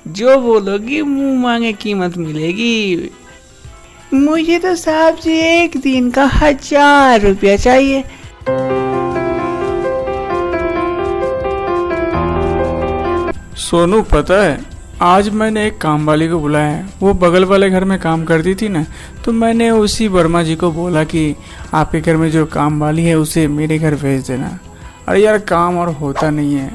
जो बोलोगी मुंह मांगे कीमत मिलेगी। मुझे तो साहब जी 1 दिन का 1000 रुपया चाहिए। सोनू, पता है आज मैंने एक काम वाली को बुलाया है। वो बगल वाले घर में काम करती थी ना, तो मैंने उसी वर्मा जी को बोला कि आपके घर में जो काम वाली है उसे मेरे घर भेज देना। अरे यार, काम और होता नहीं है,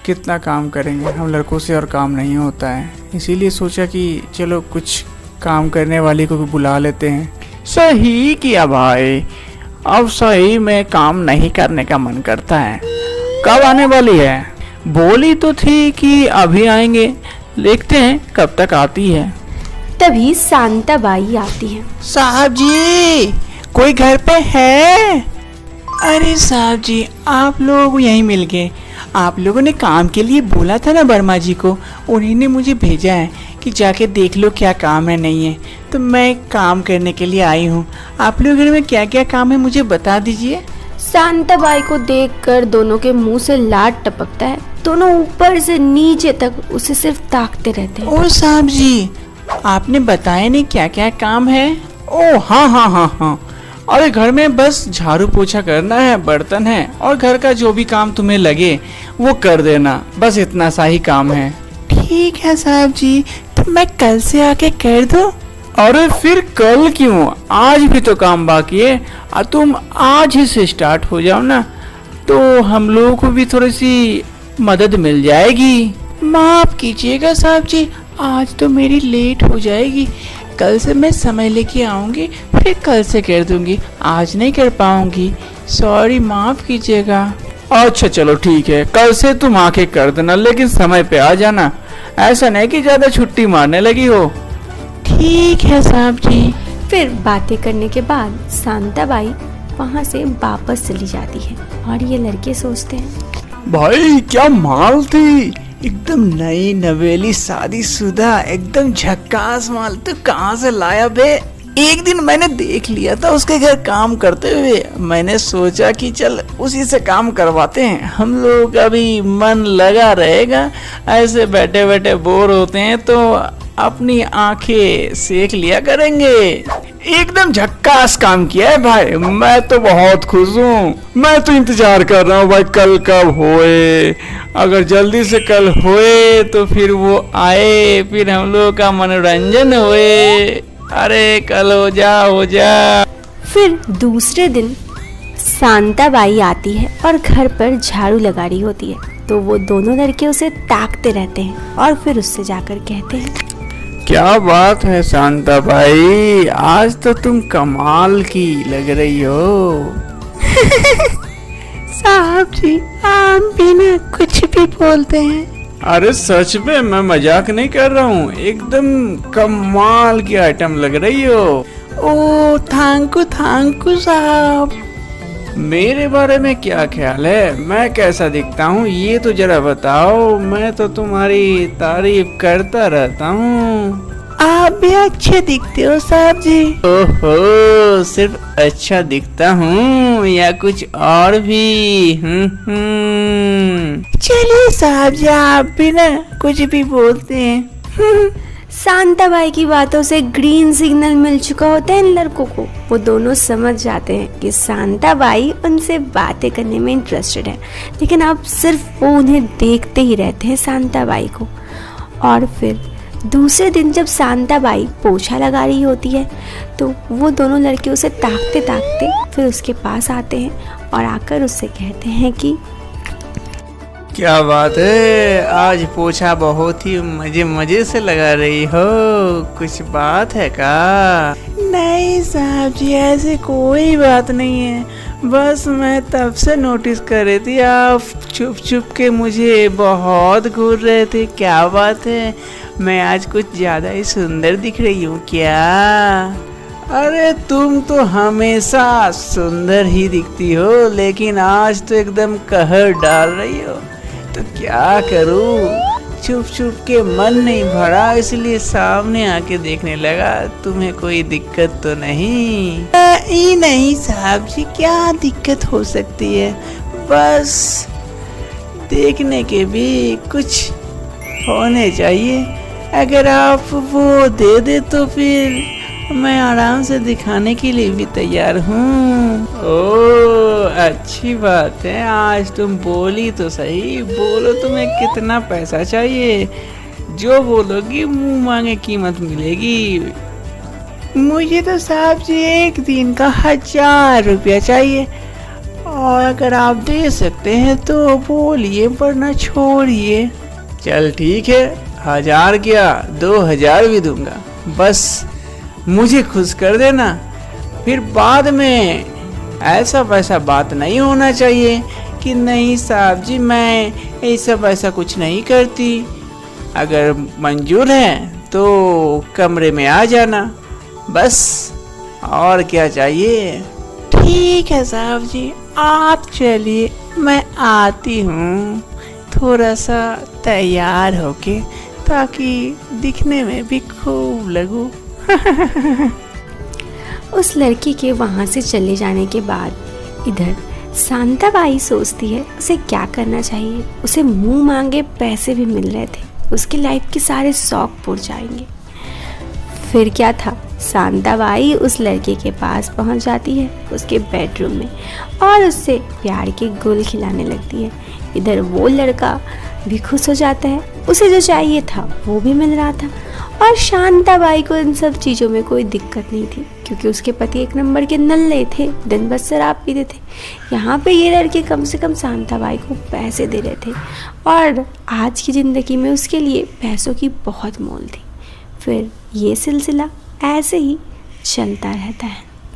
कितना काम करेंगे हम लड़कों से, और काम नहीं होता है। इसीलिए सोचा कि चलो कुछ काम करने वाली को भी बुला लेते हैं। सही किया भाई, अब सही में काम नहीं करने का मन करता है। कब आने वाली है? बोली तो थी कि अभी आएंगे, देखते हैं कब तक आती है। तभी शांता बाई आती है। साहब जी, कोई घर पे है? अरे साहब जी, आप लोग यहीं मिल गए। आप लोगों ने काम के लिए बोला था ना वर्मा जी को, उन्हीं ने मुझे भेजा है कि जाके देख लो क्या काम है नहीं है। तो मैं काम करने के लिए आई हूँ। आप लोगों घर में क्या क्या काम है मुझे बता दीजिए। शांता बाई को देखकर दोनों के मुंह से लार टपकता है। दोनों ऊपर से नीचे तक उसे सिर्फ ताकते रहते हैं। ओ साहब जी, आपने बताया नहीं क्या क्या काम है? ओ हाँ, अरे घर में बस झाड़ू पोछा करना है, बर्तन है, और घर का जो भी काम तुम्हें लगे वो कर देना, बस इतना सा ही काम है। ठीक है साहब जी, तो मैं कल से आके कर दूं? अरे फिर कल क्यों, आज भी तो काम बाकी है। तुम आज ही से स्टार्ट हो जाओ ना, तो हम लोगों को भी थोड़ी सी मदद मिल जाएगी। माफ कीजिएगा साहब जी, आज तो मेरी लेट हो जाएगी। कल से मैं समय लेके आऊंगी, फिर कल से कर दूंगी, आज नहीं कर पाऊंगी। सॉरी, माफ कीजिएगा। अच्छा चलो ठीक है, कल से तुम आके कर देना, लेकिन समय पे आ जाना। ऐसा नहीं कि ज्यादा छुट्टी मारने लगी हो। ठीक है साहब जी। फिर बातें करने के बाद शांता बाई वहाँ से वापस चली जाती है और ये लड़के सोचते हैं, भाई क्या माल थी, एकदम नई नवेली शादीशुदा, एकदम झक्कास माल। तो कहाँ से लाया बे? एक दिन मैंने देख लिया था उसके घर काम करते हुए, मैंने सोचा कि चल उसी से काम करवाते हैं, हम लोग का भी मन लगा रहेगा। ऐसे बैठे बैठे बोर होते हैं तो अपनी आंखें सेक लिया करेंगे। एकदम झक्कास काम किया है भाई, मैं तो बहुत खुश हूँ। मैं तो इंतजार कर रहा हूँ भाई, कल कब होए। अगर जल्दी से कल होए तो फिर वो आए, फिर हम लोग का मनोरंजन होए। अरे कल हो जा। फिर दूसरे दिन शांता बाई आती है और घर पर झाड़ू लगा रही होती है। तो वो दोनों लड़के उसे ताकते रहते हैं और फिर उससे जाकर कहते हैं, क्या बात है शांता भाई, आज तो तुम कमाल की लग रही हो। साहब जी, आप भी ना कुछ भी बोलते हैं। अरे सच में, मैं मजाक नहीं कर रहा हूँ, एकदम कमाल की आइटम लग रही हो। ओ थैंक यू साहब। मेरे बारे में क्या ख्याल है, मैं कैसा दिखता हूँ ये तो जरा बताओ। मैं तो तुम्हारी तारीफ करता रहता हूँ। आप भी अच्छे दिखते हो साहब जी। ओहो, सिर्फ अच्छा दिखता हूँ या कुछ और भी? चलिए साहब जी, आप भी ना कुछ भी बोलते हैं। शांता बाई की बातों से ग्रीन सिग्नल मिल चुका होता है इन लड़कों को। वो दोनों समझ जाते हैं कि शांता बाई उनसे बातें करने में इंटरेस्टेड है, लेकिन अब सिर्फ वो उन्हें देखते ही रहते हैं, शांता बाई को। और फिर दूसरे दिन जब शांता बाई पोछा लगा रही होती है तो वो दोनों लड़के उसे ताकते ताकते फिर उसके पास आते हैं और आकर उससे कहते हैं कि क्या बात है, आज पोछा बहुत ही मजे से लगा रही हो, कुछ बात है का? नहीं साहब जी, ऐसी कोई बात नहीं है, बस मैं तब से नोटिस कर रही थी आप छुप के मुझे बहुत घूर रहे थे। क्या बात है, मैं आज कुछ ज्यादा ही सुंदर दिख रही हूँ क्या? अरे तुम तो हमेशा सुंदर ही दिखती हो, लेकिन आज तो एकदम कहर डाल रही हो। तो क्या करूं, छुप के मन नहीं भरा, इसलिए सामने आके देखने लगा। तुम्हें कोई दिक्कत तो नहीं? नहीं साहब जी, क्या दिक्कत हो सकती है, बस देखने के भी कुछ होने चाहिए। अगर आप वो दे दे तो फिर मैं आराम से दिखाने के लिए भी तैयार हूँ। ओह अच्छी बात है, आज तुम बोली तो सही। बोलो तुम्हें कितना पैसा चाहिए? जो बोलोगी मुंह मांगे कीमत मिलेगी। मुझे तो साहब जी एक दिन का 1000 रुपया चाहिए, और अगर आप दे सकते हैं तो बोलिए, वरना छोड़िए। चल ठीक है, 1000 क्या 2000 भी दूंगा, बस मुझे खुश कर देना। फिर बाद में ऐसा वैसा बात नहीं होना चाहिए कि नहीं साहब जी मैं ऐसा वैसा कुछ नहीं करती। अगर मंजूर है तो कमरे में आ जाना, बस और क्या चाहिए। ठीक है साहब जी, आप चलिए, मैं आती हूँ थोड़ा सा तैयार होके, ताकि दिखने में भी खूब लगूं। उस लड़की के वहाँ से चले जाने के बाद इधर शांताबाई सोचती है उसे क्या करना चाहिए। उसे मुंह मांगे पैसे भी मिल रहे थे, उसकी लाइफ के सारे शौक पूरे जाएंगे। फिर क्या था, शांताबाई उस लड़के के पास पहुंच जाती है उसके बेडरूम में और उससे प्यार के गुल खिलाने लगती है। इधर वो लड़का भी खुश हो जाता है, उसे जो चाहिए था वो भी मिल रहा था, और शांताबाई को इन सब चीज़ों में कोई दिक्कत नहीं थी, क्योंकि उसके पति एक नंबर के नल्ले थे, दिन भर शराब पीते थे। यहाँ पे ये लड़के कम से कम शांताबाई को पैसे दे रहे थे, और आज की ज़िंदगी में उसके लिए पैसों की बहुत मोल थी। फिर ये सिलसिला ऐसे ही चलता रहता है।